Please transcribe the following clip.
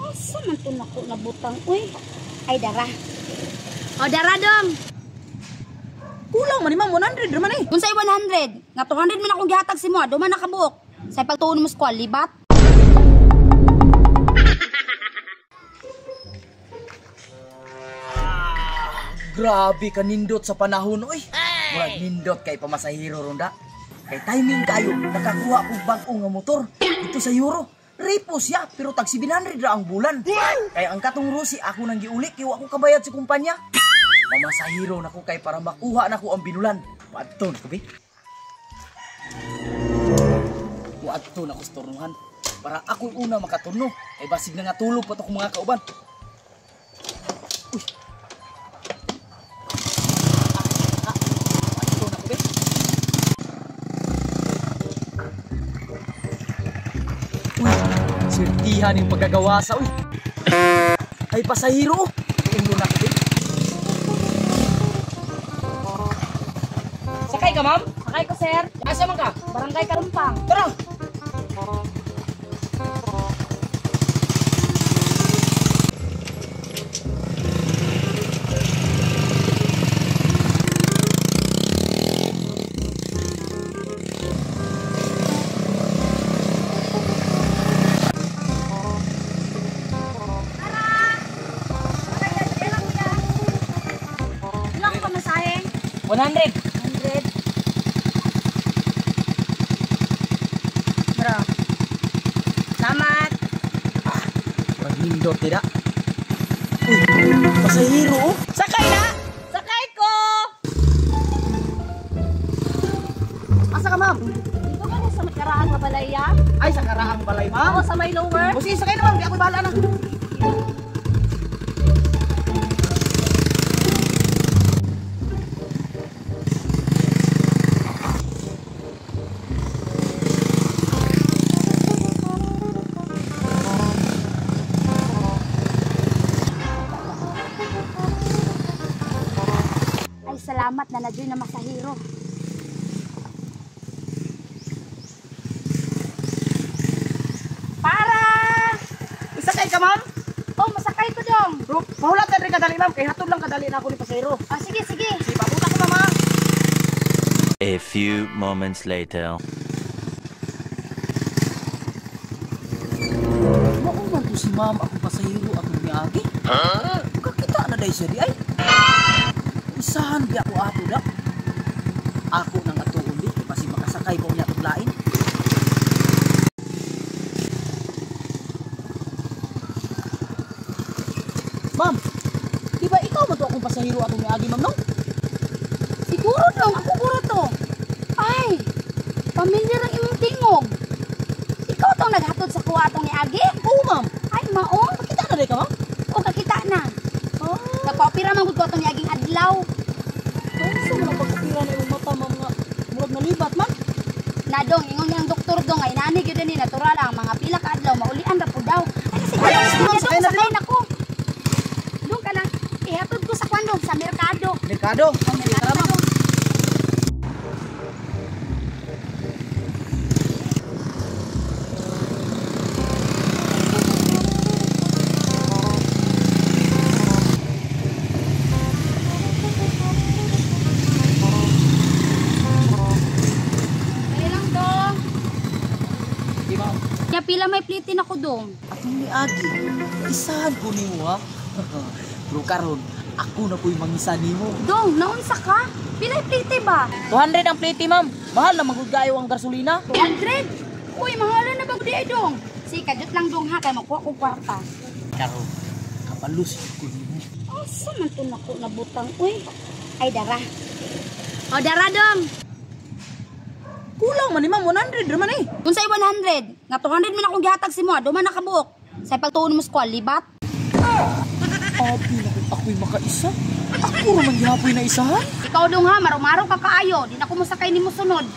Asa man to nako nabutang uy. Ay dara. O dara dong. Kulang man ni ma'am 100 man eh. Unsay 100? Nga 200 man akong gihatag si mo, do man nakabuok. Say pagtuon mo squad libat. Grabe ka nindot sa panahon oy. Murag nindot kay pamasahero ronda. Kay timing kayo nakakuha og bag-o nga motor dito sa Euro. Repo siya pero tag 700 ra ang bulan. Kay ang katong Rusi ako nang giuli kay ako kabayad sa kumpanya. Pamasahero nako kay para makuha nako ang binulan. Padton ko bi. Wadto na ko sa turnuhan para ako una makaturno ay basig na nga tulog pa to kong mga kauban. Uy. Wadto na ko be. Uy, sirtihan yung paggagawa sa uy. Ay pasahero. Ingo na ko be. Sakay ka ma'am? Sakay ko sir. Asa man ka? Barangay Karumpang. Tara. Ilang ka masaheng? 100. 100. Bro. Salamat. Paglindot tidak. Uy, pasahero oh. Sakay na! Sakay ko! Asa ka ma'am? Dito ka na sa Karaang Kabalaya? Ay, sa Karaang Balay ma'am. Oo, sa may lower. O sige, sakay na ma'am. Di ako bahala na. Ay, salamat na nadyoy na masahero. Para! Isakay ka ma'am. Oh, masakay ko dong. Bro, mahulat na rin kadali ma'am. Kay hatod lang kadali na ako ni pasahero. Ah, sige, sige. Sige, papunta ko mama. A few moments later. Mao man to si ma'am ako pasahero ako niagi. Kakita na dai siya di ay. Isahan di ako ato da. Ako nang atuon di kasi makasakay ko niya tong lain. Ma'am, di ba ikaw man to akong pasahero atong niagi ma'am no? Siguro dong, ako puro to. Ay, pamilya ng imong tingog. Ikaw tong naghatod sa kuha tong ni Agi? Oo ma'am. Ay, mao. Kita na dai ka ma'am? O, kakita na. Oh. Nagpapira man gud ko tong ni Aging adlaw. Sa mga pagkakira na yung mata ma'am nga murag nalibat ma'am. Nadong, ingon niya ang doktor dong, ay nani gyud ni natural ang mga pila ka adlaw maulian ra po daw. Ay, sige, sakay na sakay na ko. Dong ka na. Ihatod ko sa kwandong sa merkado. Merkado. Sige, tara ma'am. Ilang dong. Di ma'am. Kaya pila may plitin ako dong. Atong ni Agi, isahan ko nimo ha. Bro karon, ako na po'y mangisa nimo. Dong, naunsa ka? Pilay plite ba? 200 ang plate ma'am. Mahal na magagayo ang gasolina. 200? Uy, mahala na ba di ay dong? Si kadot lang dong ha, kaya makuha ko kwarta. Karon, kabalus ko nimo. Asa man to nako nabutang uy. Ay dara. O dara dong. Kulang man ni ma'am 100 man eh. Unsay 100? Nga 200 man akong gihatag si mo, do man nakabuok. Say pagtuon mo squad libat. Abi na kung ako'y makaisa. Ako naman gihapoy na isahan. Ikaw dong ha, marong-marong ka kaayo, di na ko mo sakay nimo sunod.